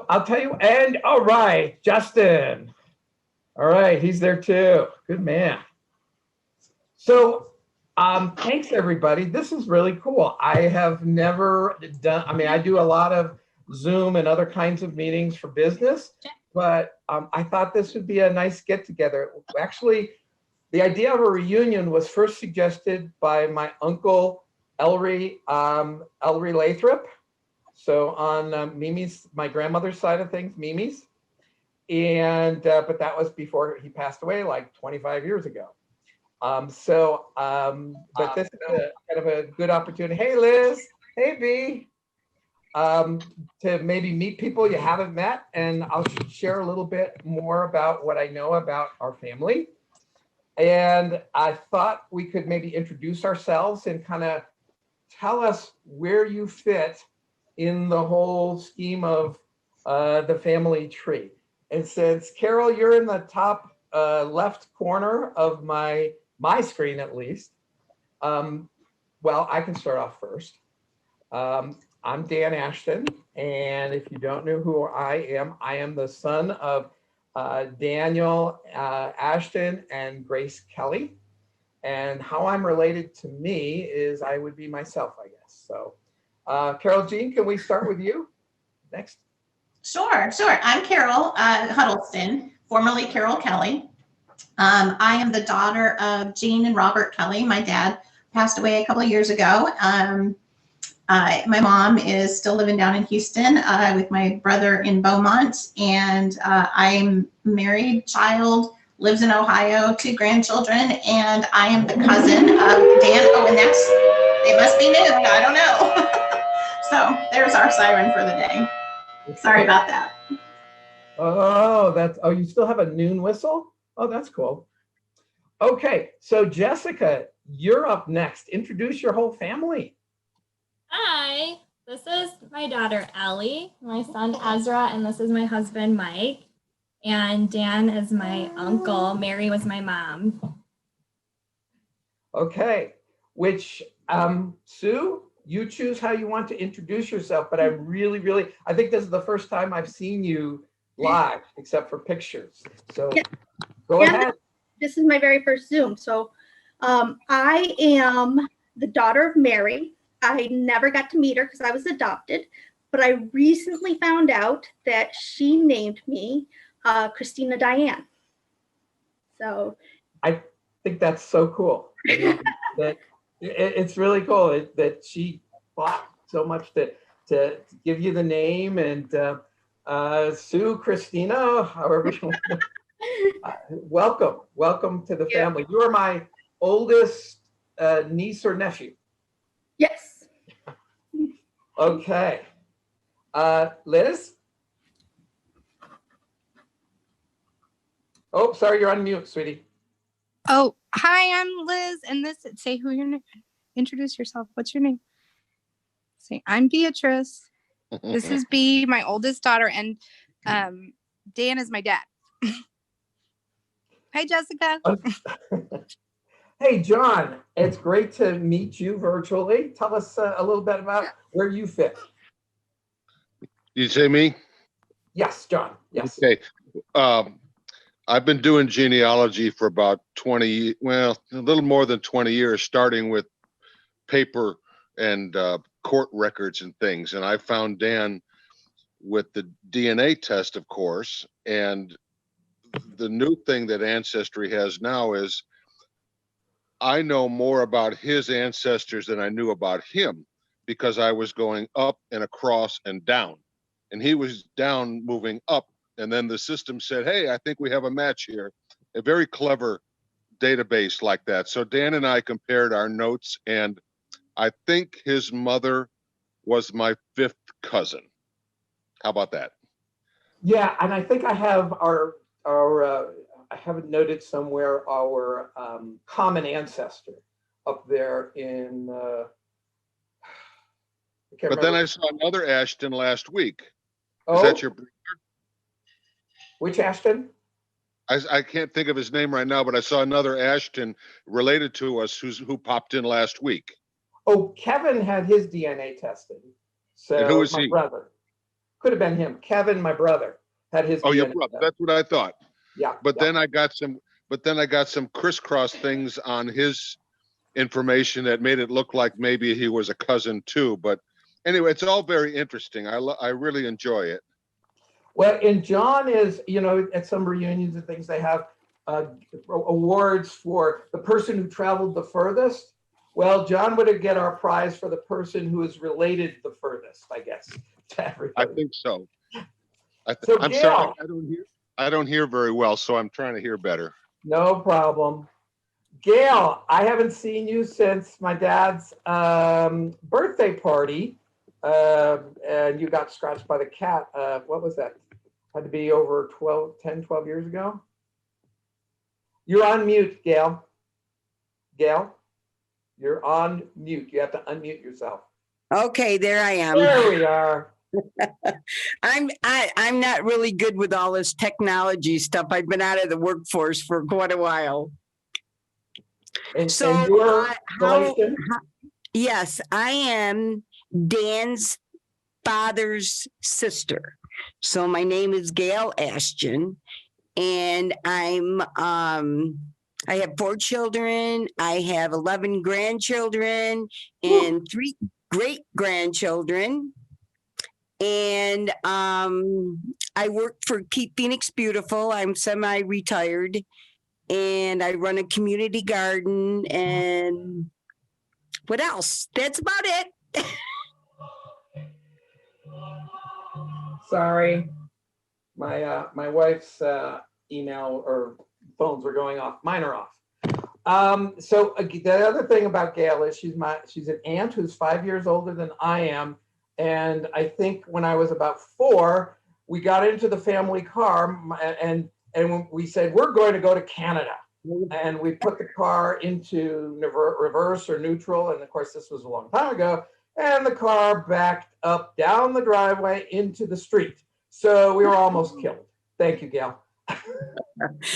I'll tell you. And all right, Justin. All right, he's there too. Good man. So, thanks everybody. This is really cool. I have never done. I mean, I do a lot of Zoom and other kinds of meetings for business, but I thought this would be a nice get together. Actually, the idea of a reunion was first suggested by my uncle Ellery Lathrop. So on Mimi's, my grandmother's side of things, Mimi's, and but that was before he passed away, like 25 years ago. But this is kind of a good opportunity. Hey, Liz. Hey, B. To maybe meet people you haven't met, and I'll share a little bit more about what I know about our family. And I thought we could maybe introduce ourselves and kind of tell us where you fit in the whole scheme of the family tree. And since Carol, you're in the top left corner of my screen at least, well, I can start off first. I'm Dan Ashton, and if you don't know who I am the son of Daniel Ashton and Grace Kelley. And how I'm related to me is I would be myself, I guess. So, Carol Jean, can we start with you next? Sure. I'm Carol Huddleston, formerly Carol Kelley. I am the daughter of Jean and Robert Kelley. My dad passed away a couple of years ago. My mom is still living down in Houston with my brother in Beaumont, and I'm married, child, lives in Ohio, 2 grandchildren, and I am the cousin of Dan. Oh, and it must be noon. I don't know. So there's our siren for the day. Sorry about that. Oh, you still have a noon whistle? Oh, that's cool. Okay, so Jessica, you're up next. Introduce your whole family. Hi, this is my daughter, Ellie, my son, Ezra, and this is my husband, Mike. And Dan is my uncle. Mary was my mom. Okay, which, Sue, you choose how you want to introduce yourself, but I'm really, I think this is the first time I've seen you live, except for pictures. So go ahead. This is my very first Zoom. So I am the daughter of Mary. I never got to meet her because I was adopted, but I recently found out that she named me Kristina Diane. So I think that's so cool. I mean, it's really cool that she fought so much to give you the name, and Sue, Kristina, however you want to. Welcome to the family. You are my oldest niece or nephew. Yes. Okay. Liz? Oh, sorry, you're on mute, sweetie. Oh, hi, I'm Liz, and say who your name. Introduce yourself. What's your name? Say, I'm Beatrice. This is B, my oldest daughter, and Dan is my dad. Hi, Jessica. Hey, John, it's great to meet you virtually. Tell us a little bit about where you fit. You say me? Yes, John. Yes. Okay. I've been doing genealogy for about 20, well, a little more than 20 years, starting with paper and court records and things. And I found Dan with the DNA test, of course. And the new thing that Ancestry has now is I know more about his ancestors than I knew about him, because I was going up and across and down, and he was down moving up. And then the system said, hey, I think we have a match here. A very clever database like that. So Dan and I compared our notes, and I think his mother was my 5th cousin. How about that? Yeah, and I think I have I have it noted somewhere, our common ancestor up there in. But then I saw another Ashton last week. Oh, is that your brother? Which Ashton? I can't think of his name right now, but I saw another Ashton related to us who popped in last week. Oh, Kevin had his DNA tested. So and who is my he? brother. could have been him. Kevin, my brother, had his. Oh, your DNA brother. done. That's what I thought. Yeah. But yeah. then I got some crisscross things on his information that made it look like maybe he was a cousin too. But anyway, it's all very interesting. I really enjoy it. Well, and John is, at some reunions and things, they have awards for the person who traveled the furthest. Well, John would get our prize for the person who is related the furthest, I guess, to everybody. I think so. So I'm Gail, sorry, I don't hear very well, so I'm trying to hear better. no problem. Gail, I haven't seen you since my dad's birthday party, and you got scratched by the cat. What was that? Had to be over 10, 12 years ago. You're on mute, Gail. Gail, you're on mute. You have to unmute yourself. Okay, there I am. There we are. I'm not really good with all this technology stuff. I've been out of the workforce for quite a while. And So, your relation? Yes, I am Dan's father's sister. So my name is Gail Ashton, and I have 4 children. I have 11 grandchildren and 3 great grandchildren. And I work for Keep Phoenix Beautiful. I'm semi-retired, and I run a community garden. And what else? That's about it. Sorry, my wife's email or phones were going off. Mine are off. So the other thing about Gail is she's an aunt who's 5 years older than I am. And I think when I was about 4, we got into the family car and when we said, we're going to go to Canada. And we put the car into reverse or neutral. And of course, this was a long time ago. And the car backed up down the driveway into the street. So we were almost killed. Thank you, Gail.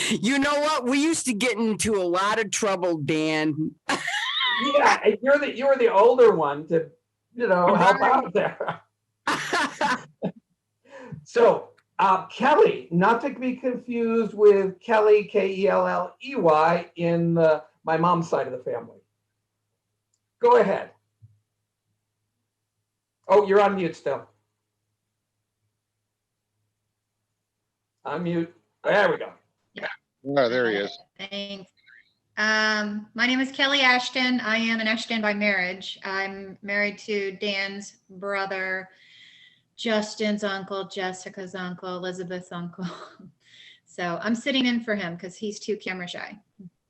You know what? We used to get into a lot of trouble, Dan. Yeah, and you were the older one to help out there. So Kelley, not to be confused with Kelley, Kelley, in my mom's side of the family. Go ahead. Oh, you're on mute still. Unmute. There we go. Oh, there he is. Thanks. My name is Kelley Ashton. I am an Ashton by marriage. I'm married to Dan's brother, Justin's uncle, Jessica's uncle, Elizabeth's uncle. So I'm sitting in for him because he's too camera shy.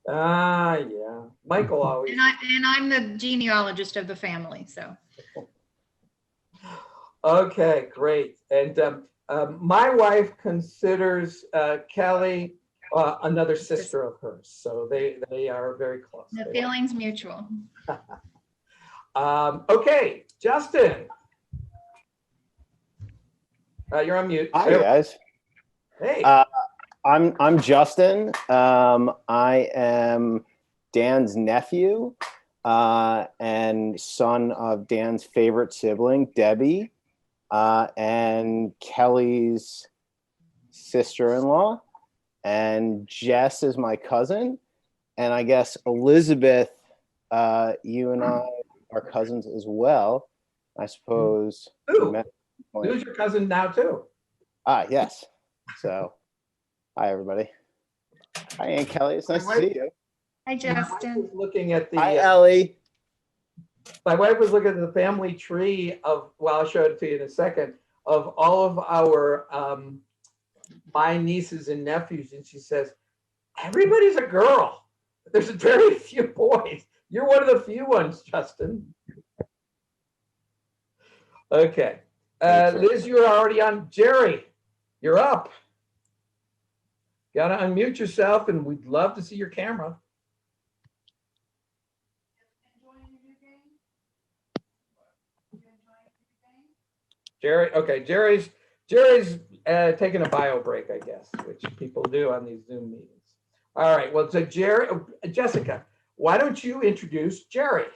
Yeah. Michael always. And I'm the genealogist of the family. So. Okay, great. And my wife considers Kelley another sister of hers, so they are very close. The feeling's mutual. Okay, Justin, you're on mute. Hi guys. Hey. I'm Justin. I am Dan's nephew and son of Dan's favorite sibling, Debbie, and Kelley's sister-in-law. And Jess is my cousin. And I guess Elizabeth, you and I are cousins as well. I suppose. Who's your cousin now too? Yes. So, hi everybody. Hi Aunt Kelley. It's nice to see you. Hi Justin. Looking at the. Hi Ellie. My wife was looking at the family tree of. Well, I'll show it to you in a second. Of all of our. My nieces and nephews, and she says, everybody's a girl. There's very few boys. You're one of the few ones, Justin. Okay. Liz, you're already on. Gerry, you're up. Gotta unmute yourself, and we'd love to see your camera. Gerry, okay, Jerry's taking a bio break, I guess, which people do on these Zoom meetings. All right, well, so Jessica, why don't you introduce Gerry?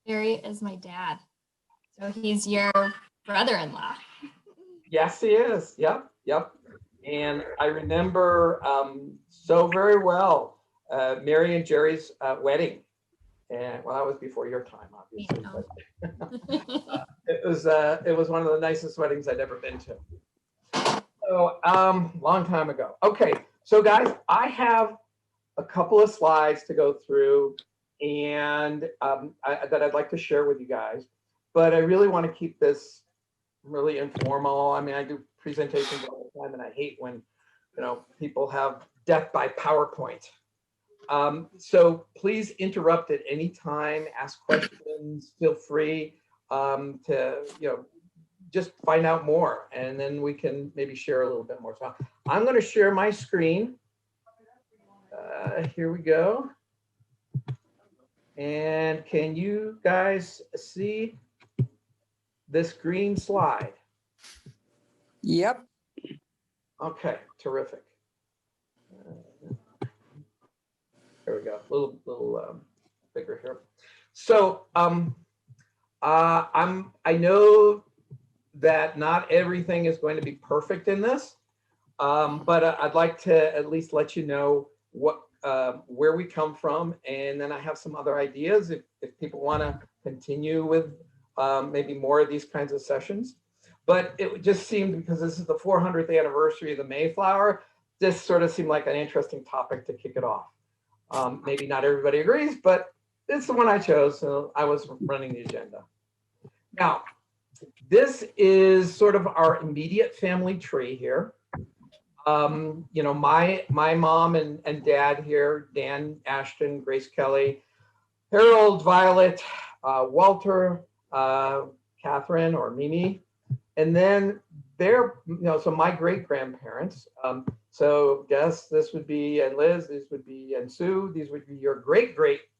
Gerry is my dad. So he's your brother-in-law. Yes, he is. Yep, yep. And I remember so very well Mary and Gerry's wedding. And well, that was before your time, obviously. But it was one of the nicest weddings I'd ever been to. So long time ago. Okay, so guys, I have a couple of slides to go through and that I'd like to share with you guys. But I really want to keep this really informal. I mean, I do presentations all the time, and I hate when, people have death by PowerPoint. So please interrupt at any time, ask questions, feel free to, just find out more, and then we can maybe share a little bit more. So I'm going to share my screen. Here we go. And can you guys see this green slide? Yep. Okay, terrific. There we go. A little bigger here. So I know that not everything is going to be perfect in this, but I'd like to at least let you know where we come from, and then I have some other ideas if people want to continue with maybe more of these kinds of sessions. But it just seemed, because this is the 400th anniversary of the Mayflower, this sort of seemed like an interesting topic to kick it off. Maybe not everybody agrees, but it's the one I chose, so I was running the agenda. Now, this is sort of our immediate family tree here. My mom and dad here, Dan, Ashton, Grace, Kelley, Harold, Violet, Walter, Catherine or Mimi, and then so my great grandparents. So guess this would be, and Liz, this would be, and Sue, these would be your great grandparents,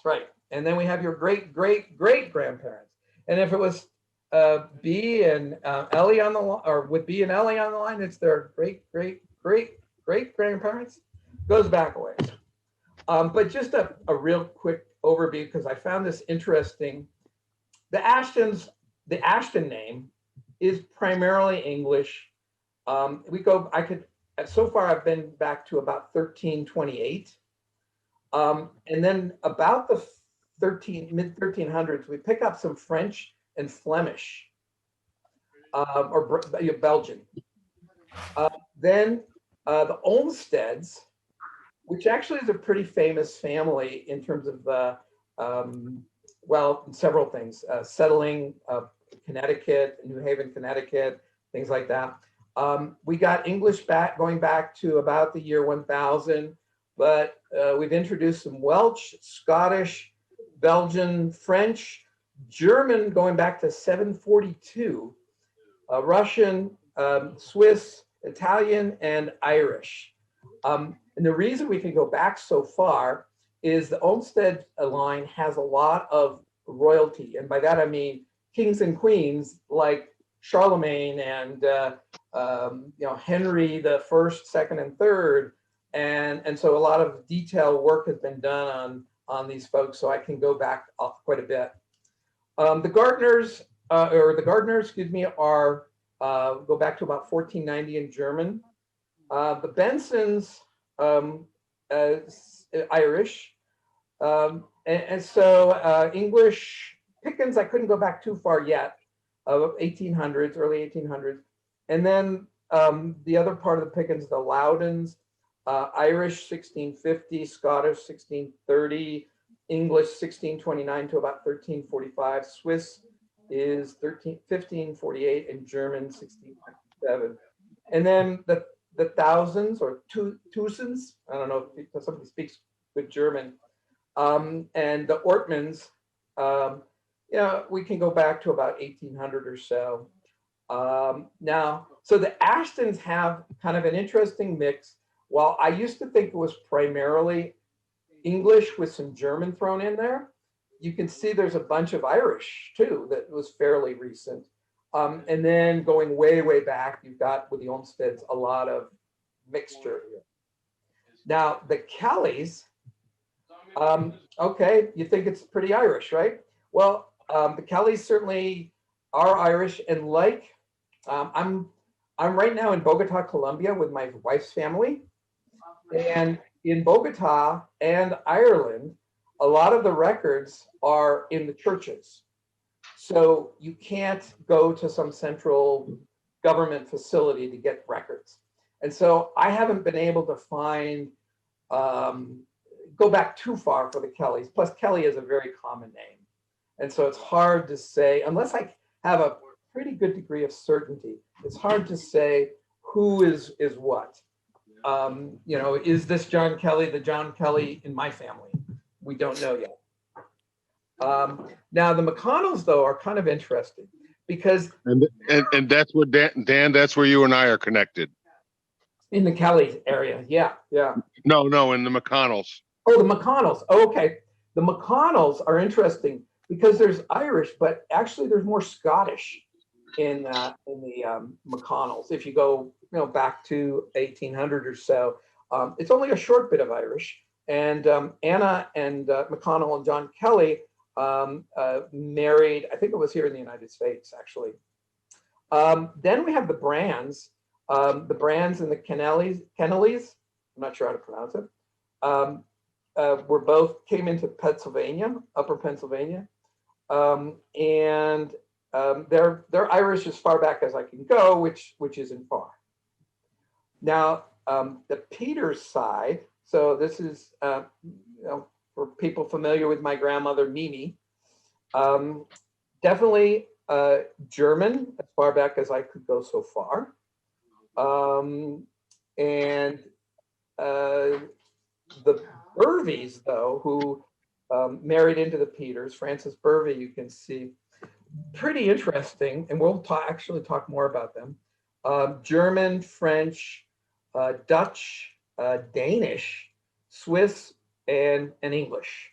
right? And then we have your great grandparents. And if it was B and Ellie on the line, or with B and Ellie on the line, it's their great grandparents. Goes back a ways. But just a real quick overview, because I found this interesting. The Ashton name is primarily English. So far I've been back to about 1328. And then about the mid 1300s, we pick up some French and Flemish, or Belgian. Then the Olmsteds, which actually is a pretty famous family in terms of, several things, settling Connecticut, New Haven, Connecticut, things like that. We got English going back to about the year 1000, but we've introduced some Welsh, Scottish, Belgian, French, German going back to 742, Russian, Swiss, Italian, and Irish. And the reason we can go back so far is the Olmsted line has a lot of royalty. And by that, I mean kings and queens like Charlemagne and Henry the First, Second, and Third. And so a lot of detailed work has been done on these folks, so I can go back quite a bit. The Gardners, go back to about 1490 in German. The Bensons, Irish. And so English, Pickens, I couldn't go back too far yet, 1800s, early 1800s. And then the other part of the Pickens, the Loudons, Irish 1650, Scottish 1630, English 1629 to about 1345, Swiss is 1548, and German 1657. And then the thousands or Tusens, I don't know if somebody speaks good German, and the Ortmans, we can go back to about 1800 or so. Now, so the Ashtons have kind of an interesting mix. While I used to think it was primarily English with some German thrown in there, you can see there's a bunch of Irish too that was fairly recent. And then going way, way back, you've got with the Olmsteds a lot of mixture. Now the Kelleys, okay, you think it's pretty Irish, right? Well, the Kelleys certainly are Irish, and like I'm right now in Bogota, Colombia, with my wife's family, and in Bogota and Ireland, a lot of the records are in the churches. So you can't go to some central government facility to get records. And so I haven't been able to find, go back too far for the Kelleys. Plus Kelley is a very common name. And so it's hard to say, unless I have a pretty good degree of certainty, it's hard to say who is what. You know, is this John Kelley, the John Kelley in my family? We don't know yet. Now the McConnells, though, are kind of interesting because and that's what Dan, that's where you and I are connected. In the Kelley area, yeah. No, in the McConnells. Oh, the McConnells. Oh, okay, the McConnells are interesting because there's Irish, but actually there's more Scottish in the McConnells. If you go, back to 1800 or so, it's only a short bit of Irish. And Anna and McConnell and John Kelley married, I think it was here in the United States, actually. Then we have the Brands and the Kennellys, I'm not sure how to pronounce it, came into Pennsylvania, upper Pennsylvania. And they're Irish as far back as I can go, which isn't far. Now, the Peters side, so this is, for people familiar with my grandmother, Mimi, definitely German as far back as I could go so far. And the Burveys, though, who married into the Peters, Francis Burvey, you can see, pretty interesting, and we'll actually talk more about them. German, French, Dutch, Danish, Swiss, and English.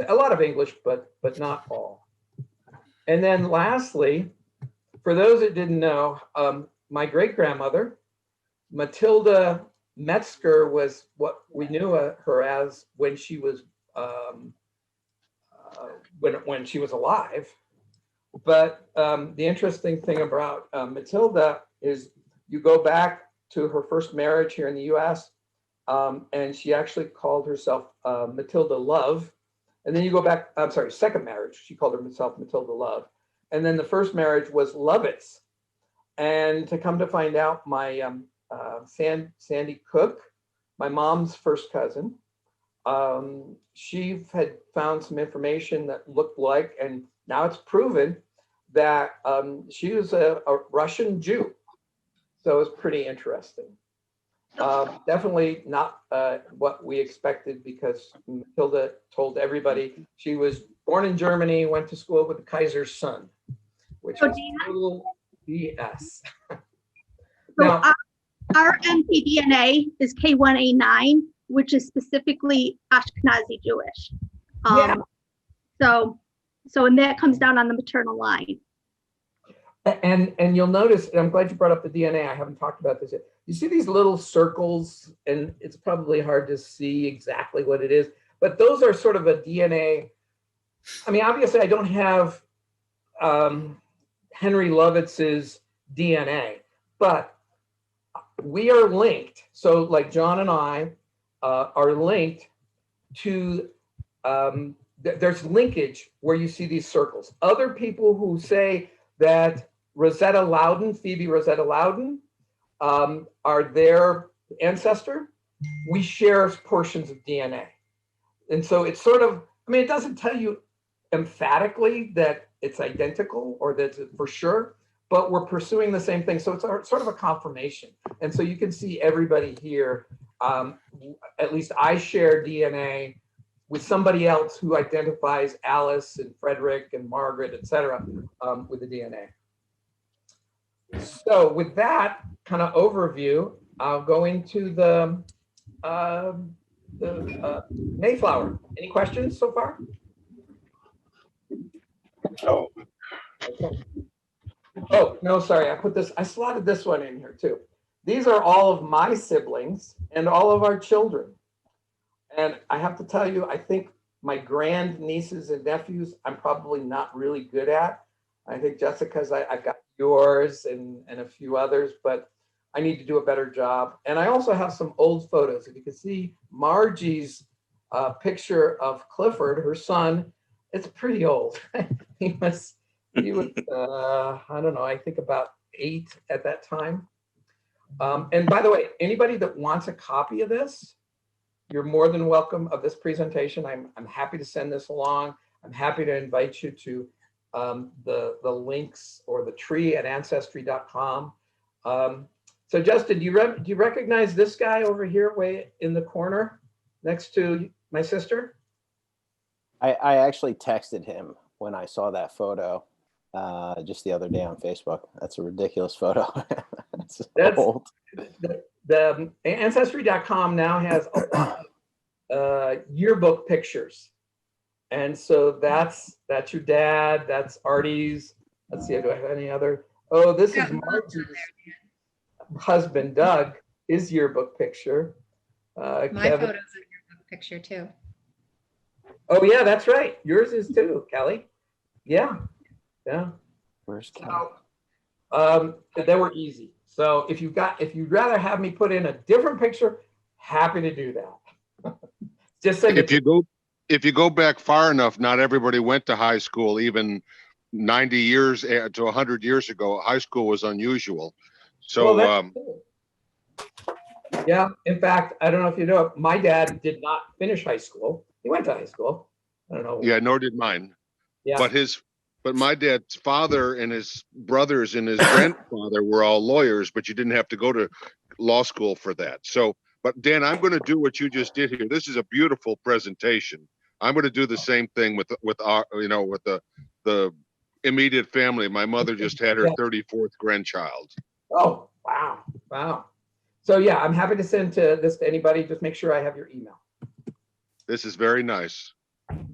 A lot of English, but not all. And then lastly, for those that didn't know, my great-grandmother, Matilda Metzger, was what we knew her as when she was when she was alive. But the interesting thing about Matilda is you go back to her first marriage here in the US, and she actually called herself Matilda Love. And then you go back, I'm sorry, second marriage, she called herself Matilda Love. And then the first marriage was Lovitz. And to come to find out, my Sandy Cook, my mom's first cousin, she had found some information that looked like, and now it's proven that she was a Russian Jew. So it's pretty interesting. Definitely not what we expected, because Matilda told everybody she was born in Germany, went to school with the Kaiser's son, which is total BS. So our mtDNA is K1A9, which is specifically Ashkenazi Jewish. Yeah. And that comes down on the maternal line. And you'll notice, and I'm glad you brought up the DNA. I haven't talked about this yet. You see these little circles, and it's probably hard to see exactly what it is, but those are sort of a DNA. I mean, obviously I don't have Henry Lovitz's DNA, but we are linked. So like John and I are linked to, there's linkage where you see these circles. Other people who say that Rosetta Loudon, Phoebe Rosetta Loudon, are their ancestor, we share portions of DNA. And so it's sort of, I mean, it doesn't tell you emphatically that it's identical or that it's for sure, but we're pursuing the same thing. So it's sort of a confirmation. And so you can see everybody here, at least I share DNA with somebody else who identifies Alice and Frederick and Margaret, et cetera, with the DNA. So with that kind of overview, I'll go into the Mayflower. Any questions so far? Oh. Okay. Oh, no, sorry, I slotted this one in here too. These are all of my siblings and all of our children. And I have to tell you, I think my grand nieces and nephews, I'm probably not really good at. I think Jessica's, I've got yours and a few others, but I need to do a better job. And I also have some old photos. If you can see Margie's picture of Clifford, her son, it's pretty old. he was, I don't know, I think about 8 at that time. And by the way, anybody that wants a copy of this, you're more than welcome of this presentation. I'm happy to send this along. I'm happy to invite you to the links or the tree at ancestry.com. So Justin, do you recognize this guy over here way in the corner next to my sister? I actually texted him when I saw that photo just the other day on Facebook. That's a ridiculous photo. That's old. The ancestry.com now has a lot of yearbook pictures. And so that's your dad, that's Artie's. Let's see, do I have any other? Oh, this is Margie's husband, Doug, his yearbook picture. My photo's a yearbook picture too. Oh yeah, that's right. Yours is too, Kelley. Yeah, yeah. Where's Kelley? So, they were easy. So if you'd rather have me put in a different picture, happy to do that. Just send it. If you go back far enough, not everybody went to high school. Even 90 years to 100 years ago, high school was unusual. So, well, yeah. In fact, I don't know if you know, my dad did not finish high school. He went to high school. I don't know. Yeah, nor did mine. Yeah. But my dad's father and his brothers and his grandfather were all lawyers, but you didn't have to go to law school for that. So, but Dan, I'm going to do what you just did here. This is a beautiful presentation. I'm going to do the same thing with our, with the immediate family. My mother just had her 34th grandchild. Oh, wow. Wow. So yeah, I'm happy to send this to anybody. Just make sure I have your email. This is very nice.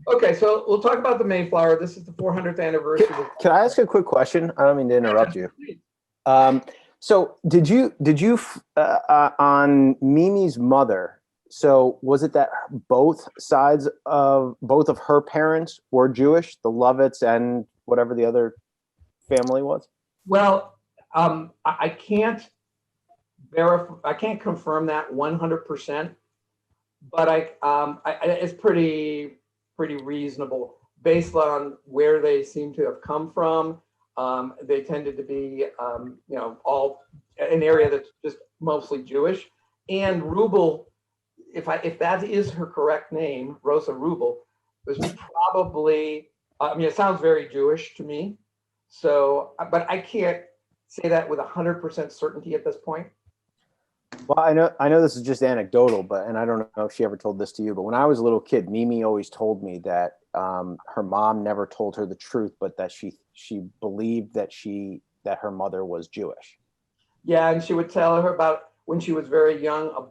Okay, so we'll talk about the Mayflower. This is the 400th anniversary. Can I ask a quick question? I don't mean to interrupt you. So did you on Mimi's mother, so was it that both of her parents were Jewish, the Lovitts and whatever the other family was? Well, I can't verify, I can't confirm that 100%, but it's pretty reasonable based on where they seem to have come from. They tended to be, all an area that's just mostly Jewish. And Rubel, if that is her correct name, Rosa Rubel, was probably, it sounds very Jewish to me. So, but I can't say that with 100% certainty at this point. Well, I know this is just anecdotal, and I don't know if she ever told this to you, but when I was a little kid, Mimi always told me that her mom never told her the truth, but that she believed that her mother was Jewish. Yeah, and she would tell her about when she was very young, a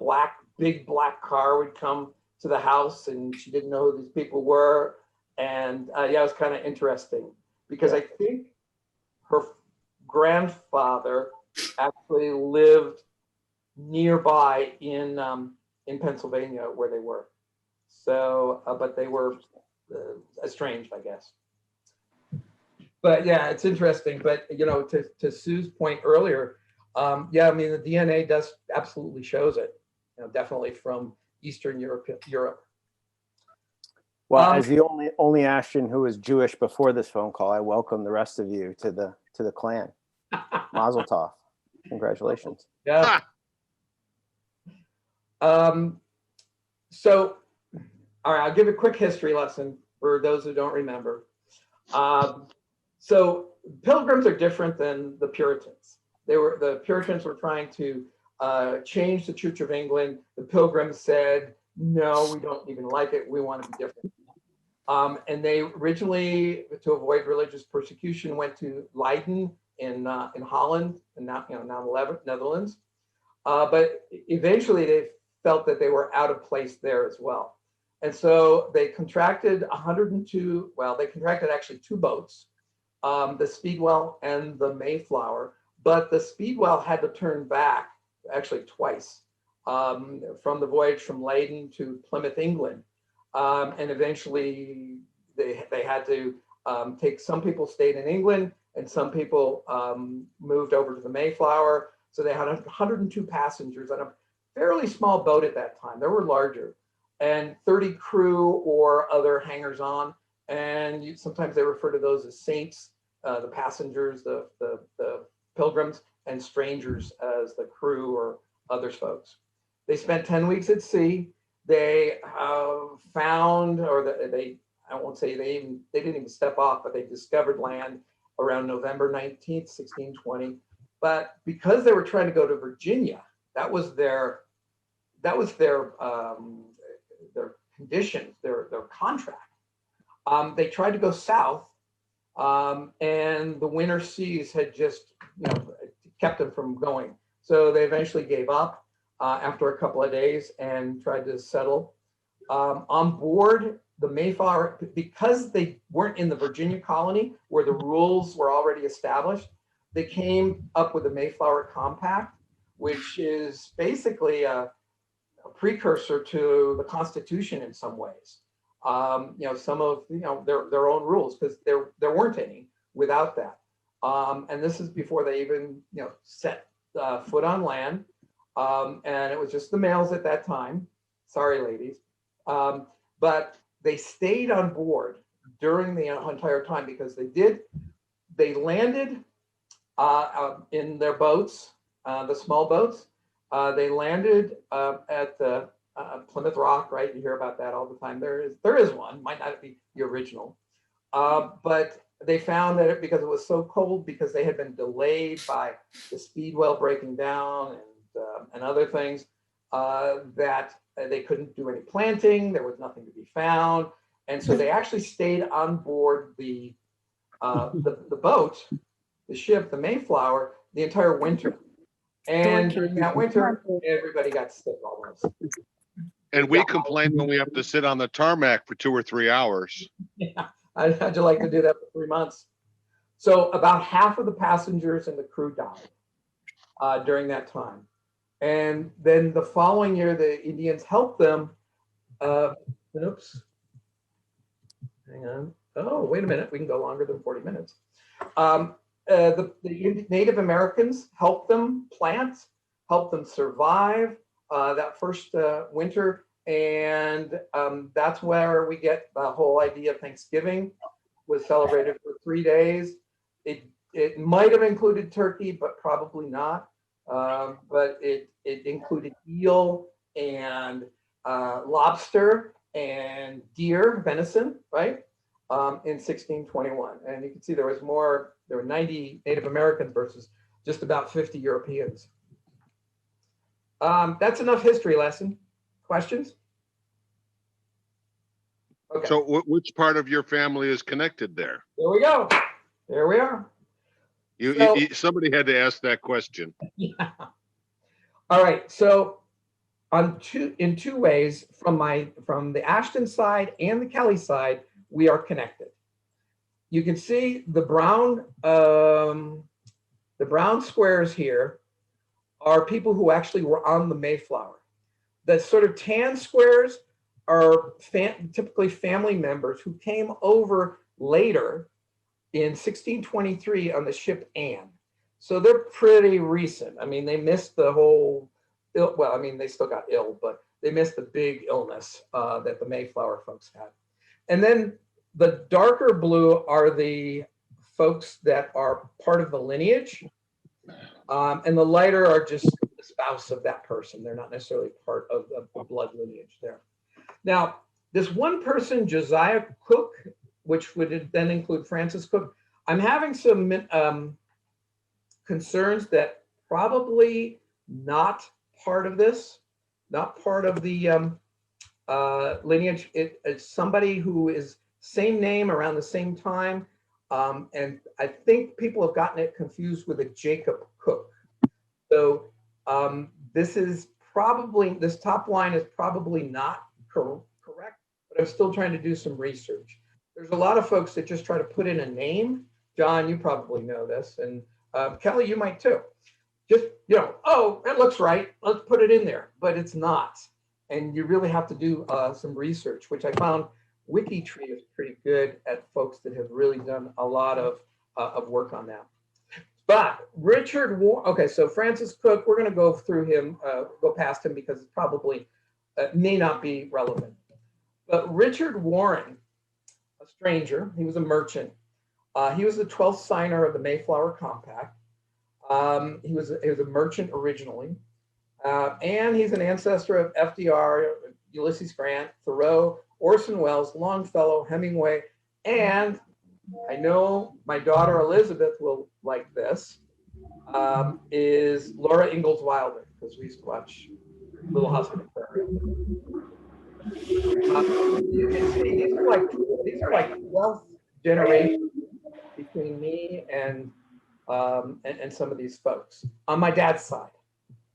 big black car would come to the house, and she didn't know who these people were, and it was kind of interesting because I think her grandfather actually lived nearby in Pennsylvania where they were. So, but they were estranged, I guess. But yeah, it's interesting. But to Sue's point earlier, the DNA does absolutely shows it. Definitely from Eastern Europe. Well, as the only Ashton who was Jewish before this phone call, I welcome the rest of you to the clan. Mazel tov. Congratulations. Yeah. So, all right, I'll give a quick history lesson for those who don't remember. So Pilgrims are different than the Puritans. The Puritans were trying to change the Church of England. The Pilgrims said, no, we don't even like it. We want to be different. And they originally, to avoid religious persecution, went to Leiden in Holland, and now the Netherlands. But eventually they felt that they were out of place there as well. And so they contracted actually 2 boats, the Speedwell and the Mayflower, but the Speedwell had to turn back actually twice from the voyage from Leiden to Plymouth, England. And eventually they had to some people stayed in England and some people moved over to the Mayflower. So they had 102 passengers on a fairly small boat at that time. There were larger, and 30 crew or other hangers on. And sometimes they refer to those as saints, the passengers, the pilgrims, and strangers as the crew or other folks. They spent 10 weeks at sea. They found, or they, I won't say they didn't even step off, but they discovered land around November 19th, 1620. But because they were trying to go to Virginia, that was their conditions, their contract. They tried to go south, and the winter seas had just, kept them from going. So they eventually gave up after a couple of days and tried to settle. On board the Mayflower, because they weren't in the Virginia colony where the rules were already established, they came up with the Mayflower Compact, which is basically a precursor to the Constitution in some ways. Some of their own rules, because there weren't any without that. And this is before they even set foot on land. And it was just the males at that time. Sorry, ladies. But they stayed on board during the entire time because they landed in their boats, the small boats. They landed at the Plymouth Rock, right? You hear about that all the time. There is one, might not be the original. But they found that because it was so cold, because they had been delayed by the speedwell breaking down and other things, that they couldn't do any planting. There was nothing to be found. And so they actually stayed on board the boat, the ship, the Mayflower, the entire winter. And during that winter, everybody got sick almost. And we complain when we have to sit on the tarmac for 2 or 3 hours. Yeah, how'd you like to do that for 3 months? So about half of the passengers and the crew died during that time. And then the following year, the Indians helped them. Oops. Hang on. Oh, wait a minute. We can go longer than 40 minutes. The Native Americans helped them plant, helped them survive that first winter. And that's where we get the whole idea of Thanksgiving was celebrated for 3 days. It might have included turkey, but probably not. But it included eel and lobster and deer, venison, right? In 1621. And you can see there were 90 Native Americans versus just about 50 Europeans. That's enough history lesson. Questions? Okay. So which part of your family is connected there? There we go. There we are. Somebody had to ask that question. Yeah. All right. So in two ways, from the Ashton side and the Kelley side, we are connected. You can see the brown squares here are people who actually were on the Mayflower. The sort of tan squares are typically family members who came over later in 1623 on the ship Anne. So they're pretty recent. I mean, they missed the whole, well, I mean, they still got ill, but they missed the big illness that the Mayflower folks had. And then the darker blue are the folks that are part of the lineage. And the lighter are just the spouse of that person. They're not necessarily part of the blood lineage there. Now, this one person, Josiah Cook, which would then include Francis Cook, I'm having some concerns that probably not part of this, not part of the lineage. It's somebody who is same name around the same time. And I think people have gotten it confused with a Jacob Cook. So this top line is probably not correct, but I'm still trying to do some research. There's a lot of folks that just try to put in a name. John, you probably know this, and Kelley, you might too. Just, oh, it looks right, let's put it in there, but it's not. And you really have to do some research, which I found WikiTree is pretty good at folks that have really done a lot of of work on that. But Richard Warren, okay, so Francis Cook, we're going to go through him, go past him because it probably may not be relevant. But Richard Warren, a stranger, he was a merchant. He was the 12th signer of the Mayflower Compact. He was a merchant originally. And he's an ancestor of FDR, Ulysses Grant, Thoreau, Orson Welles, Longfellow, Hemingway, and I know my daughter Elizabeth will like this, is Laura Ingalls Wilder, because we used to watch Little House on the Prairie. You can see these are like 12th generation between me and some of these folks on my dad's side.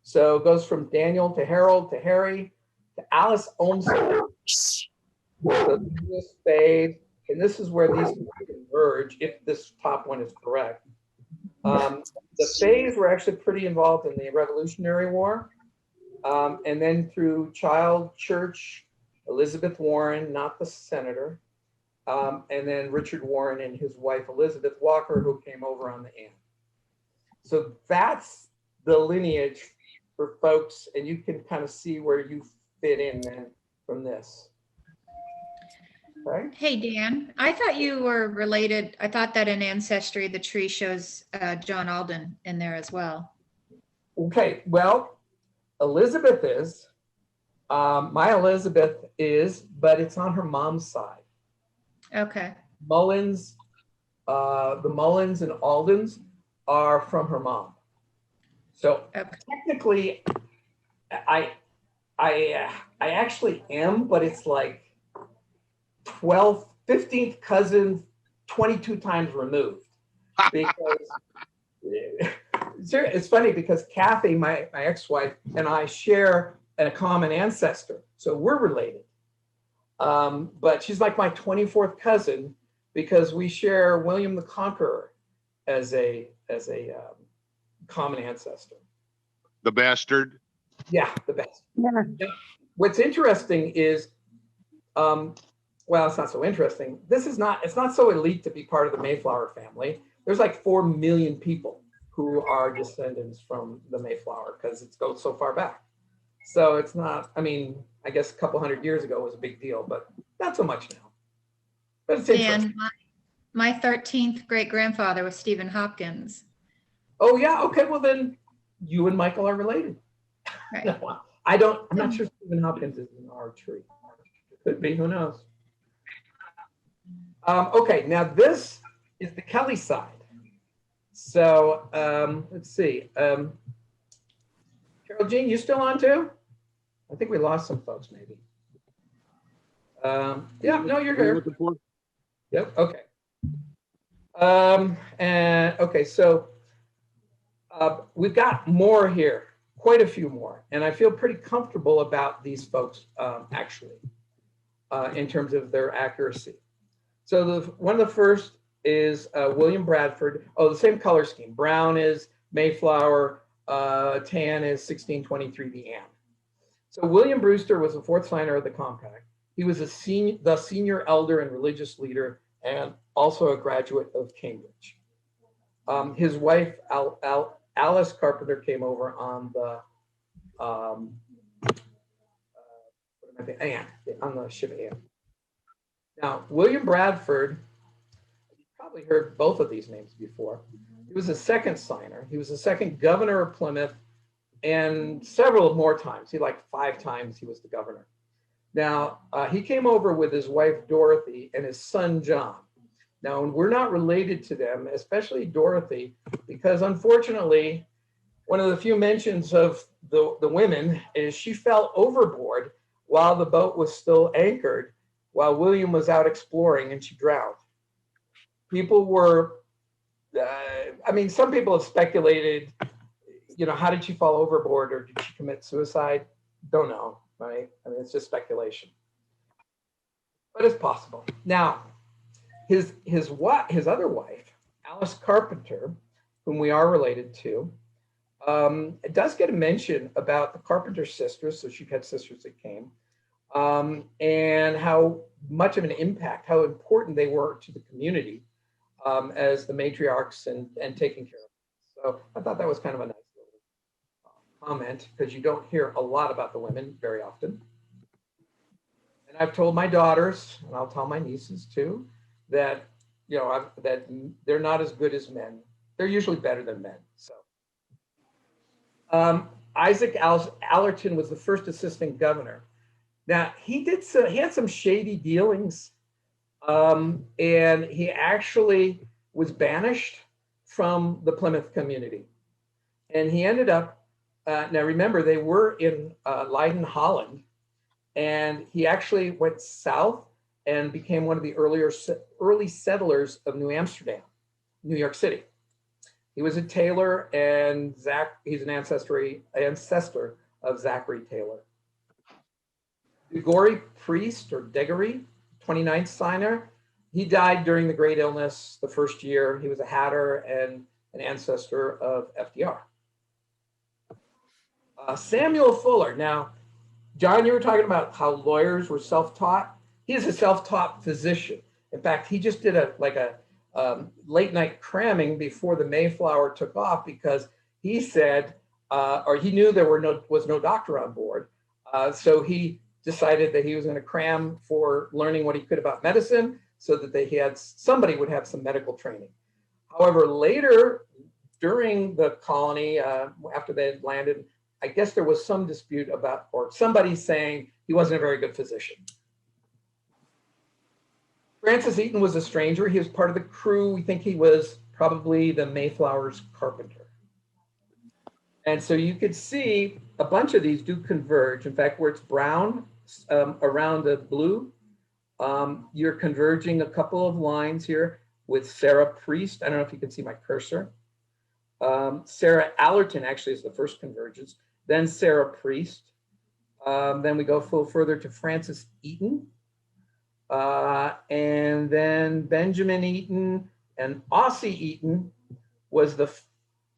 So it goes from Daniel to Harold to Harry to Alice Olmsted. So this phase, and this is where these converge, if this top one is correct. The Fays were actually pretty involved in the Revolutionary War. And then through Child Church, Elizabeth Warren, not the senator, and then Richard Warren and his wife, Elizabeth Walker, who came over on the end. So that's the lineage for folks, and you can kind of see where you fit in then from this. Okay. Hey, Dan, I thought you were related. I thought that in Ancestry, the tree shows John Alden in there as well. Okay, well, Elizabeth is, my Elizabeth is, but it's on her mom's side. Okay. Mullins, the Mullins and Aldens are from her mom. So technically, I actually am, but it's like 12th, 15th cousin, 22 times removed. Because it's funny because Kathy, my ex-wife, and I share a common ancestor, so we're related. But she's like my 24th cousin because we share William the Conqueror as a common ancestor. The bastard. Yeah, the best. Yeah. What's interesting is, well, it's not so interesting. It's not so elite to be part of the Mayflower family. There's like 4 million people who are descendants from the Mayflower because it goes so far back. So it's not, I mean, I guess a couple hundred years ago was a big deal, but not so much now. But it's interesting. Dan, my 13th great grandfather was Stephen Hopkins. Oh yeah, okay, well then you and Michael are related. Right. No, I'm not sure Stephen Hopkins is in our tree. Could be, who knows? Okay, now this is the Kelley side. So let's see. Carol Jean, you still on too? I think we lost some folks maybe. Yeah, no, you're here. Yep, okay. And okay, so we've got more here, quite a few more, and I feel pretty comfortable about these folks actually, in terms of their accuracy. So one of the first is William Bradford. Oh, the same color scheme. Brown is Mayflower, tan is 1623 Diane. So William Brewster was the 4th signer of the compact. He was the senior elder and religious leader, and also a graduate of Cambridge. His wife, Alice Carpenter, came over on the on the ship Anne. Now, William Bradford, you probably heard both of these names before. He was the 2nd signer. He was the 2nd governor of Plymouth, and several more times. He like 5 times he was the governor. Now, he came over with his wife, Dorothy, and his son, John. Now, we're not related to them, especially Dorothy, because unfortunately, one of the few mentions of the women is she fell overboard while the boat was still anchored, while William was out exploring, and she drowned. People were, I mean, some people have speculated, you know, how did she fall overboard, or did she commit suicide? Don't know, right? I mean, it's just speculation, but it's possible. Now, his other wife, Alice Carpenter, whom we are related to, it does get a mention about the Carpenter sisters, so she had sisters that came, and how much of an impact, how important they were to the community. as the matriarchs and taking care of them. So I thought that was kind of a nice little comment, because you don't hear a lot about the women very often. And I've told my daughters, and I'll tell my nieces too, that that they're not as good as men. They're usually better than men. So Isaac Allerton was the first assistant governor. Now he had some shady dealings, and he actually was banished from the Plymouth community. And he ended up, now remember, they were in Leiden, Holland, and he actually went south and became one of the early settlers of New Amsterdam, New York City. He was a tailor, and he's an ancestor of Zachary Taylor. Gregory Priest, or Degory, 29th signer, he died during the Great Illness the first year. He was a hatter and an ancestor of FDR. Samuel Fuller. Now, John, you were talking about how lawyers were self-taught. He is a self-taught physician. In fact, he just did a late night cramming before the Mayflower took off, because he said, or he knew there was no doctor on board. So he decided that he was going to cram for learning what he could about medicine, so that somebody would have some medical training. However, later during the colony, after they had landed, I guess there was some dispute about, or somebody saying he wasn't a very good physician. Francis Eaton was a stranger. He was part of the crew. We think he was probably the Mayflower's carpenter. And so you could see a bunch of these do converge. In fact, where it's brown around the blue, you're converging a couple of lines here with Sarah Priest. I don't know if you can see my cursor. Sarah Allerton actually is the first convergence, then Sarah Priest. Then we go a little further to Francis Eaton. And then Benjamin Eaton and Aussie Eaton was the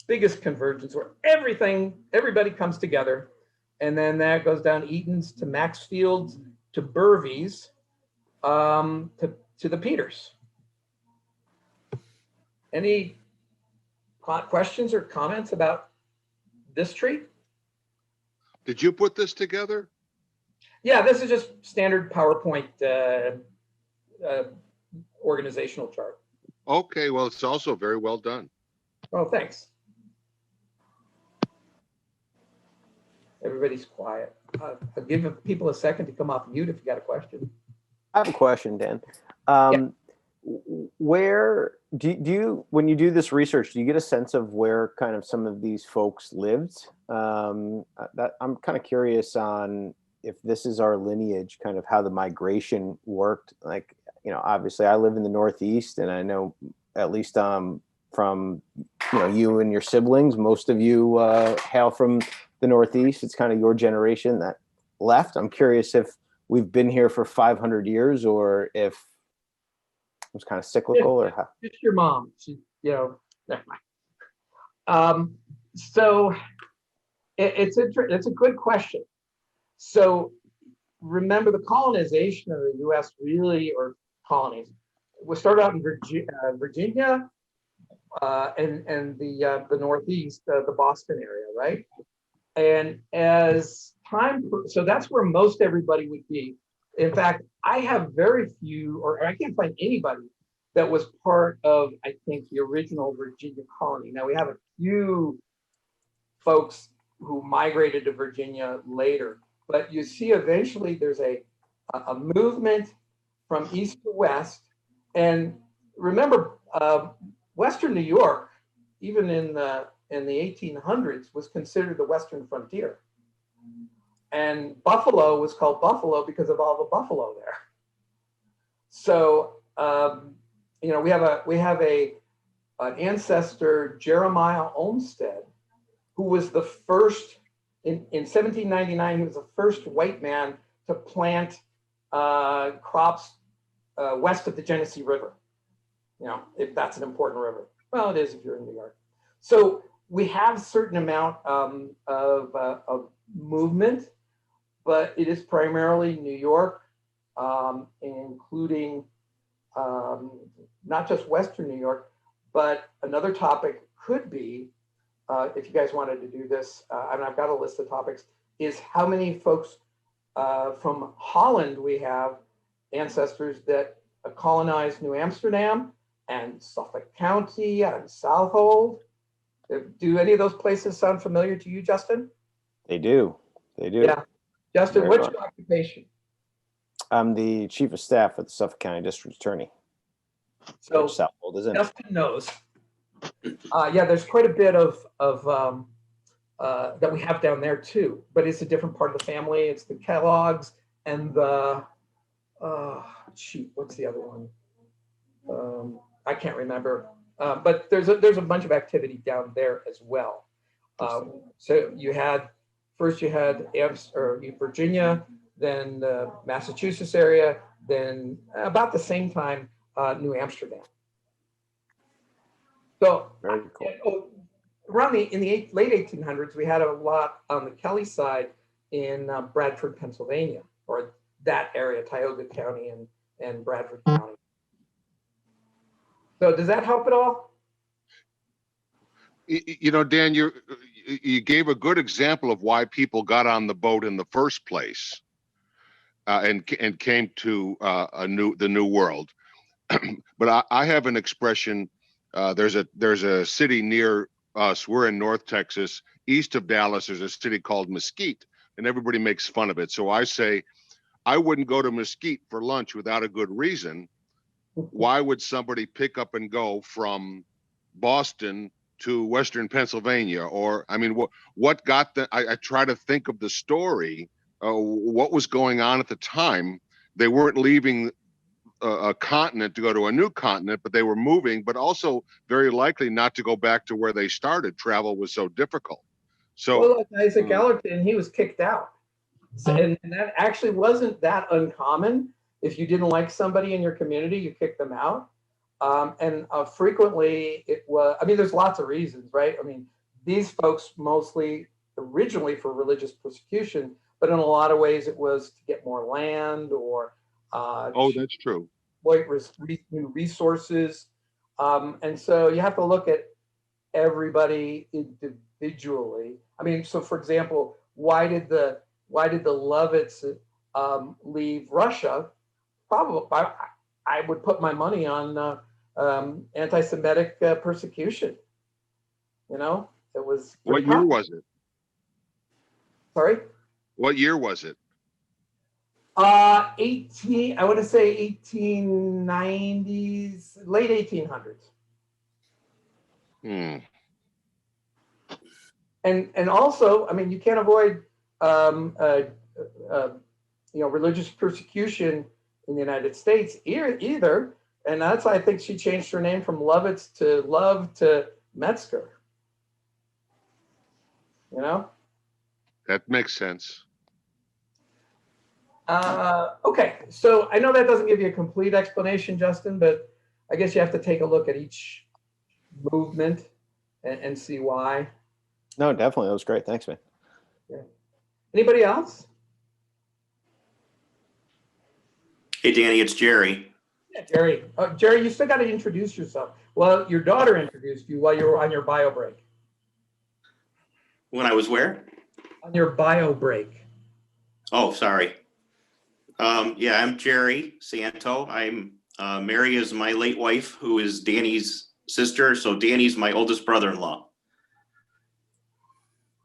biggest convergence, where everybody comes together. And then that goes down Eaton's to Maxfield's to Burvey's to the Peters. Any questions or comments about this tree? Did you put this together? Yeah, this is just standard PowerPoint organizational chart. Okay, well, it's also very well done. Oh, thanks. Everybody's quiet. I'll give people a second to come off mute if you got a question. I have a question, Dan. Yeah. Where do you, when you do this research, do you get a sense of where kind of some of these folks lived? I'm kind of curious on if this is our lineage, kind of how the migration worked. Like, obviously I live in the Northeast, and I know at least from, you and your siblings, most of you hail from the Northeast. It's kind of your generation that left. I'm curious if we've been here for 500 years, or if it was kind of cyclical, or how. Just your mom. She, never mind. So it's a good question. So remember, the colonization of the U.S. really, or colonies, was started out in Virginia and the Northeast, the Boston area, right? And as time, so that's where most everybody would be. In fact, I have very few, or I can't find anybody that was part of, I think, the original Virginia colony. Now, we have a few folks who migrated to Virginia later, but you see eventually there's a movement from east to west. And remember, Western New York, even in the 1800s, was considered the Western frontier. And Buffalo was called Buffalo because of all the buffalo there. So, we have an ancestor, Jeremiah Olmsted, who was the first, in 1799, he was the first white man to plant crops west of the Genesee River. If that's an important river. Well, it is if you're in New York. So we have a certain amount of movement, but it is primarily New York, including not just Western New York, but another topic could be, if you guys wanted to do this, and I've got a list of topics, is how many folks from Holland we have ancestors that colonized New Amsterdam and Suffolk County and Southold. Do any of those places sound familiar to you, Justin? They do. They do. Yeah. Justin, Very what's much. your occupation? I'm the chief of staff for the Suffolk County District Attorney. So which Southold is in. Justin knows. Yeah, there's quite a bit of that we have down there too, but it's a different part of the family. It's the Kellogg's and the, shoot, what's the other one? I can't remember. But there's a bunch of activity down there as well. So you had Virginia, then the Massachusetts area, then about the same time, New Amsterdam. So Very cool. around in the late 1800s, we had a lot on the Kelley side in Bradford, Pennsylvania, or that area, Tioga County and Bradford County. So does that help at all? You know, Dan, you gave a good example of why people got on the boat in the first place, and came to the New World. But I have an expression. There's a city near us. We're in North Texas, east of Dallas. There's a city called Mesquite, and everybody makes fun of it. So I say, I wouldn't go to Mesquite for lunch without a good reason. Why would somebody pick up and go from Boston to Western Pennsylvania? Or, I mean, what got the, I try to think of the story, what was going on at the time. They weren't leaving a continent to go to a new continent, but they were moving, but also very likely not to go back to where they started. Travel was so difficult. So, well, like Isaac Ellerton, he was kicked out. So, and that actually wasn't that uncommon. If you didn't like somebody in your community, you kicked them out. And frequently it was, I mean, there's lots of reasons, right? I mean, these folks mostly originally for religious persecution, but in a lot of ways it was to get more land or oh, that's true. New resources. And so you have to look at everybody individually. I mean, so for example, why did the Lovitz leave Russia? Probably, I would put my money on anti-Semitic persecution. You know, it was. What year was it? Sorry? What year was it? 18, I want to say 1890s, late 1800s. And also, I mean, you can't avoid, religious persecution in the United States either. And that's why I think she changed her name from Lovitz to Love to Metzger. You know? That makes sense. Okay, so I know that doesn't give you a complete explanation, Justin, but I guess you have to take a look at each movement and see why. No, definitely. That was great. Thanks, man. Yeah. Anybody else? Hey, Danny, it's Gerry. Yeah, Gerry. Gerry, you still got to introduce yourself. Well, your daughter introduced you while you were on your bio break. When I was where? On your bio break. Oh, sorry. Yeah, I'm Gerry Santo. I'm Mary is my late wife, who is Danny's sister. So Danny's my oldest brother-in-law.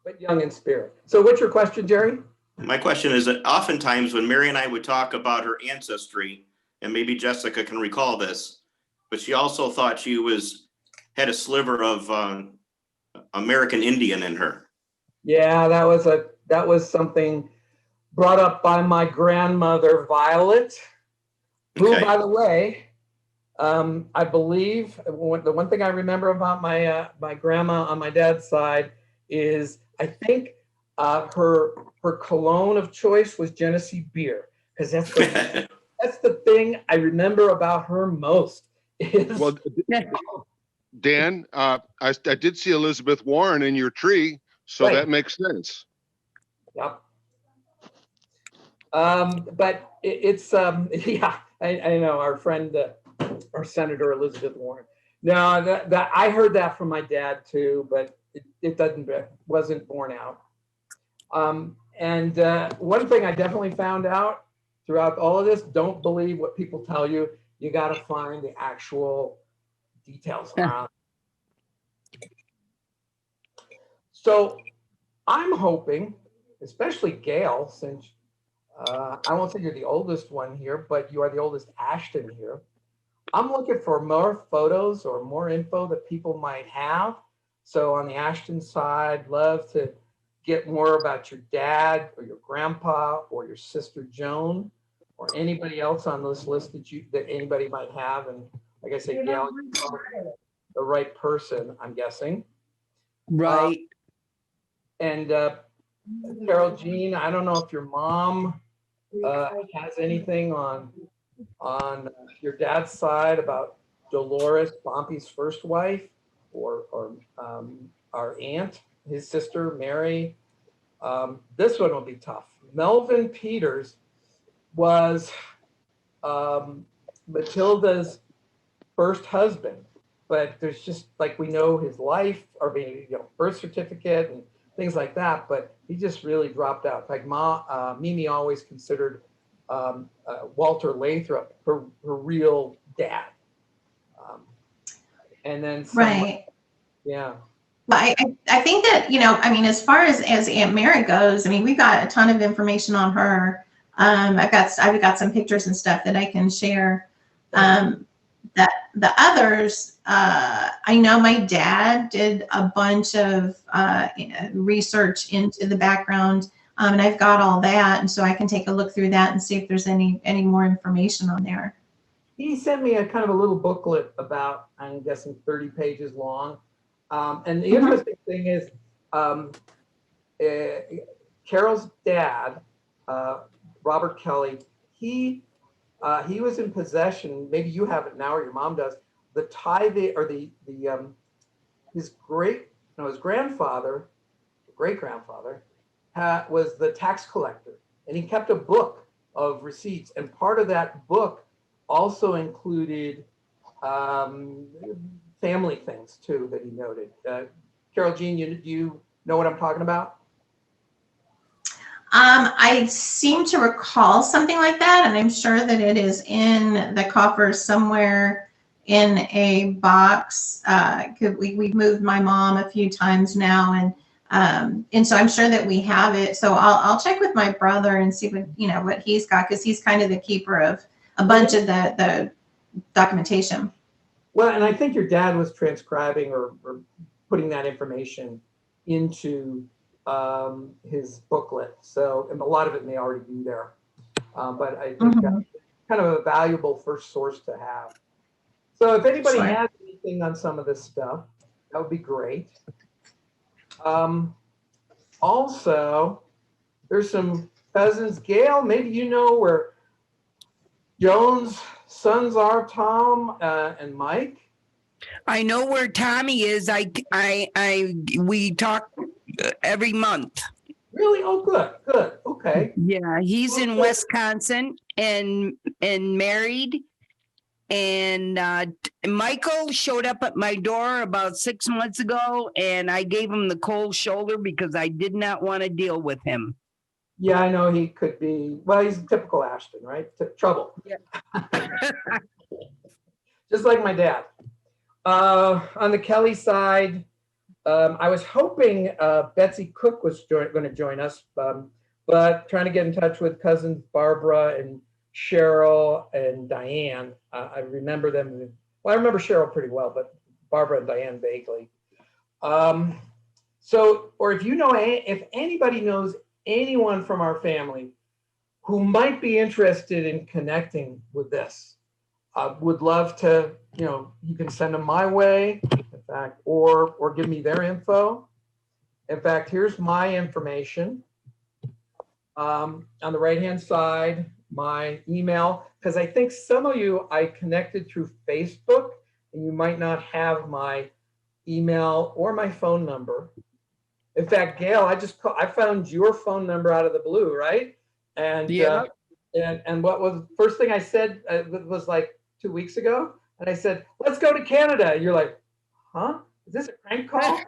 But young in spirit. So what's your question, Gerry? My question is that oftentimes when Mary and I would talk about her ancestry, and maybe Jessica can recall this, but she also thought she had a sliver of American Indian in her. Yeah, that was something brought up by my grandmother, Violet, who, Okay. by the way, I believe the one thing I remember about my grandma on my dad's side is I think her cologne of choice was Genesee beer, because that's the thing I remember about her most. Well, Dan, I did see Elizabeth Warren in your tree, so Right. that makes sense. Yep. But it's yeah, I know our friend or Senator Elizabeth Warren. No, that I heard that from my dad too, but it wasn't borne out. And one thing I definitely found out throughout all of this, don't believe what people tell you. You got to find the actual details around. So I'm hoping, especially Gail, since I won't say you're the oldest one here, but you are the oldest Ashton here. I'm looking for more photos or more info that people might have. So on the Ashton side, love to get more about your dad or your grandpa or your sister Joan or anybody else on this list that anybody might have. And like I say, Gail, you're probably the right person, I'm guessing. Right. And Carol Jean, I don't know if your mom has anything on your dad's side about Dolores, Pompey's first wife, or our aunt, his sister Mary. This one will be tough. Melvin Peters was Matilda's first husband, but there's just like we know his life or birth certificate and things like that, but he just really dropped out. Like Mimi always considered Walter Lathrop her real dad. And then Right. Yeah. Well, I think that, as far as Aunt Mary goes, we've got a ton of information on her. I've got some pictures and stuff that I can share. That the others, I know my dad did a bunch of research into the background, and I've got all that, and so I can take a look through that and see if there's any more information on there. He sent me a kind of a little booklet about, I'm guessing 30 pages long. And the interesting thing is Carol's dad, Robert Kelley, he was in possession, maybe you have it now or your mom does, the tithe or his grandfather, great-grandfather, was the tax collector, and he kept a book of receipts, and part of that book also included family things too that he noted. Carol Jean, you know what I'm talking about? I seem to recall something like that, and I'm sure that it is in the coffers somewhere in a box. We've moved my mom a few times now, and so I'm sure that we have it. So I'll check with my brother and see what he's got, because he's kind of the keeper of a bunch of the documentation. Well, and I think your dad was transcribing or putting that information into his booklet. So, and a lot of it may already be there. But I think that's kind of a valuable first source to have. So if anybody has anything on some of this stuff, that would be great. Also, there's some cousins. Gail, maybe you know where Joan's sons are, Tom and Mike. I know where Tommy is. We talk every month. Really? Oh, good. Okay. Yeah, he's in Wisconsin and married. And Michael showed up at my door about 6 months ago, and I gave him the cold shoulder because I did not want to deal with him. Yeah, I know he could be. Well, he's a typical Ashton, right? Trouble. Yeah. Just like my dad. On the Kelley side, I was hoping Betsy Cook was going to join us, but trying to get in touch with cousins Barbara and Cheryl and Diane. I remember them. Well, I remember Cheryl pretty well, but Barbara and Diane vaguely. So, or if anybody knows anyone from our family who might be interested in connecting with this, would love to, you can send them my way, in fact, or give me their info. In fact, here's my information. On the right-hand side, my email, because I think some of you I connected through Facebook, and you might not have my email or my phone number. In fact, Gail, I found your phone number out of the blue, right? And yeah. And what was the first thing I said was like, 2 weeks ago, and I said, let's go to Canada. And you're like, huh? Is this a prank call?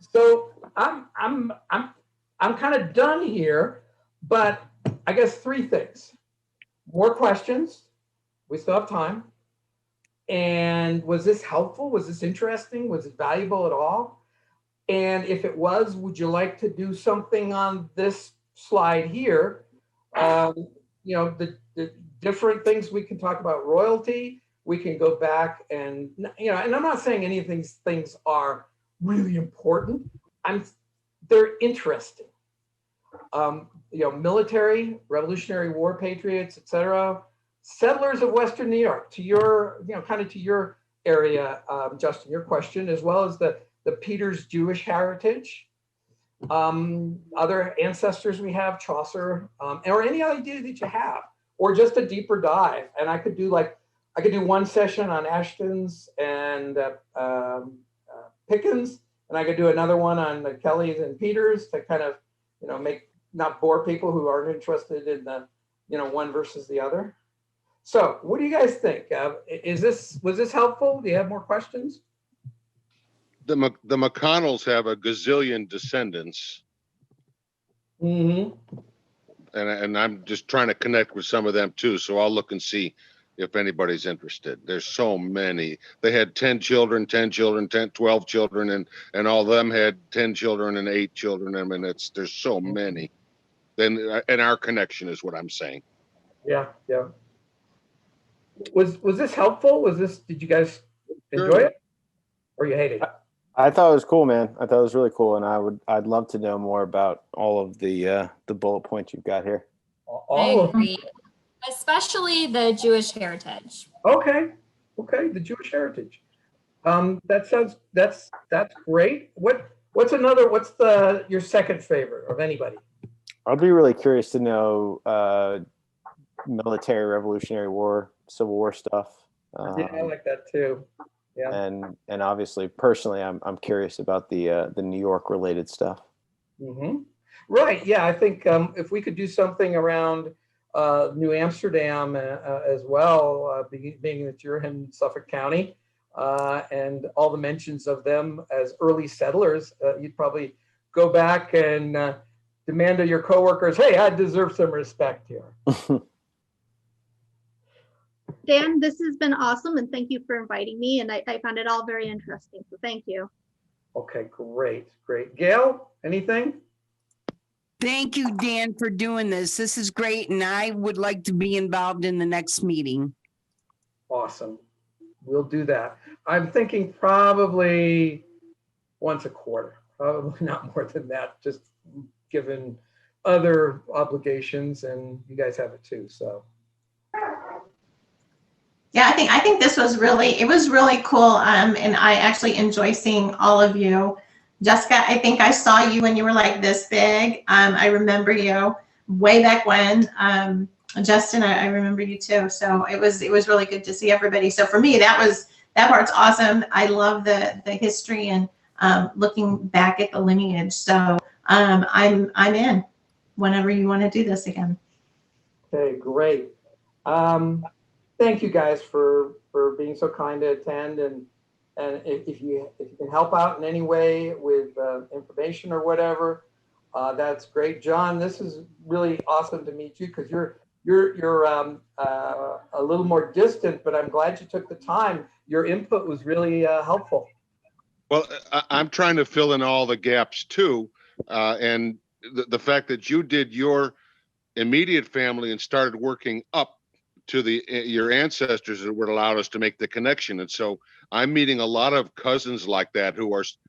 So I'm kind of done here, but I guess 3 things. More questions. We still have time. And was this helpful? Was this interesting? Was it valuable at all? And if it was, would you like to do something on this slide here? You know, the different things we can talk about royalty. We can go back and, you know, and I'm not saying any of these things are really important. They're interesting. You know, military, Revolutionary War patriots, etc. Settlers of Western New York, to your, you know, kind of to your area, Justin, your question, as well as the Peters Jewish heritage, other ancestors we have, Chaucer, or any idea that you have, or just a deeper dive. And I could do one session on Ashton's and Pickens, and I could do another one on the Kelleys and Peters to kind of, you know, not bore people who aren't interested in the, you know, one versus the other. So what do you guys think? Was this helpful? Do you have more questions? The McConnells have a gazillion descendants. Mm-hmm. And I'm just trying to connect with some of them too. So I'll look and see if anybody's interested. There's so many. They had 10 children, 12 children, and all of them had 10 children and 8 children. I mean, there's so many. Then, and our connection is what I'm saying. Yeah, yeah. Was this helpful? Did you guys enjoy it, or you hate it? I thought it was cool, man. I thought it was really cool, and I'd love to know more about all of the bullet points you've got here. I agree, especially the Jewish heritage. Okay, the Jewish heritage. That's great. What's your second favorite of anybody? I'd be really curious to know military, Revolutionary War, Civil War stuff. Yeah, I like that too. Yeah. And obviously, personally, I'm curious about the New York related stuff. Mm-hmm. Right. Yeah, I think if we could do something around New Amsterdam as well, being that you're in Suffolk County, and all the mentions of them as early settlers, you'd probably go back and demand of your coworkers, hey, I deserve some respect here. Dan, this has been awesome, and thank you for inviting me, and I found it all very interesting, so thank you. Okay, great. Gail, anything? Thank you, Dan, for doing this. This is great, and I would like to be involved in the next meeting. Awesome. We'll do that. I'm thinking probably once a quarter, probably not more than that, just given other obligations, and you guys have it too, so. Yeah, I think this was really cool. And I actually enjoy seeing all of you. Jessica, I think I saw you when you were like this big. I remember you way back when. Justin, I remember you too. So it was really good to see everybody. So for me, that part's awesome. I love the history and looking back at the lineage. So I'm in whenever you want to do this again. Okay, great. Thank you guys for being so kind to attend, and if you can help out in any way with information or whatever, that's great. John, this is really awesome to meet you because you're a little more distant, but I'm glad you took the time. Your input was really helpful. Well, I'm trying to fill in all the gaps too, and the fact that you did your immediate family and started working up to your ancestors that would allow us to make the connection. And so I'm meeting a lot of cousins like that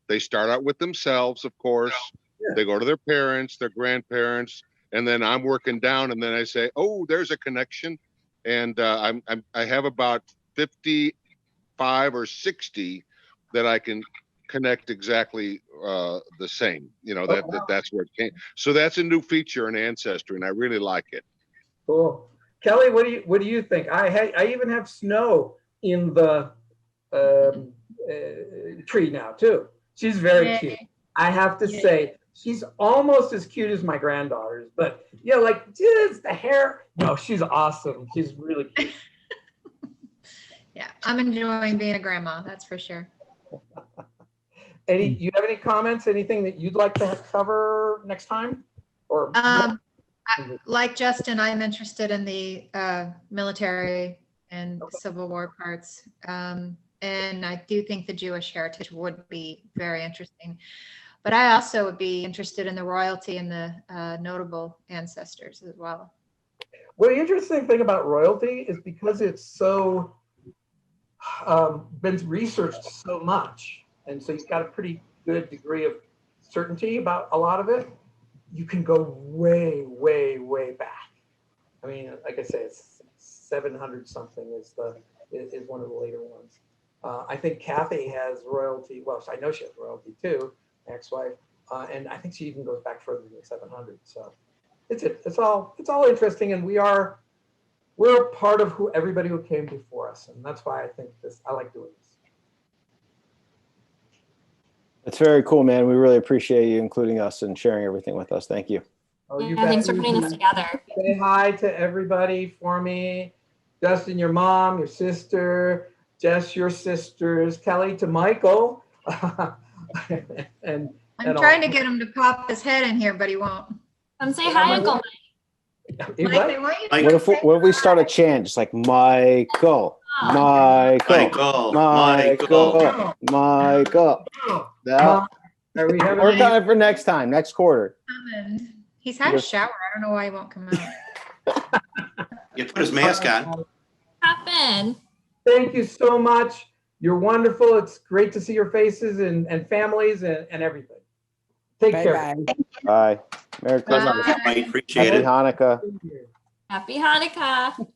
they start out with themselves, of course. Yeah. They go to their parents, their grandparents, and then I'm working down, and then I say, oh, there's a connection. And I have about 55 or 60 that I can connect exactly the same, that's where it came. So that's a new feature in Ancestry, and I really like it. Cool. Kelley, what do you think? I even have snow in the tree now too. She's very cute. I have to say, She's almost as cute as my granddaughters, but yeah, like just the hair. No, she's awesome. She's really cute. Yeah, I'm enjoying being a grandma, that's for sure. You have any comments? Anything that you'd like to cover next time? Or Like Justin, I'm interested in the military and Civil War parts. And I do think the Jewish heritage would be very interesting. But I also would be interested in the royalty and the notable ancestors as well. Well, the interesting thing about royalty is because it's so been researched so much, and so you've got a pretty good degree of certainty about a lot of it. You can go way, way, way back. I mean, like I say, it's 700 something is one of the later ones. I think Kathy has royalty. Well, I know she has royalty too, ex-wife, and I think she even goes back further than 700. So it's all interesting, and we're a part of everybody who came before us, and that's why I think I like doing this. It's very cool, man. We really appreciate you including us and sharing everything with us. Thank you. Oh, Yeah, thanks for putting this together. Say hi to everybody for me. Justin, your mom, your sister, Jess, your sisters, Kelley to Michael. and I'm trying to get him to pop his head in here, but he won't. Come say hi, Uncle Mike. What if we start a chant just like Michael, Michael, Michael, Michael? Now, work on it for next time, next quarter. He's had a shower. I don't know why he won't come out. You put his mask on. Happen. Thank you so much. You're wonderful. It's great to see your faces and families and everything. Take care. Bye. Merry Christmas. I appreciate Happy it. Hanukkah. Happy Hanukkah.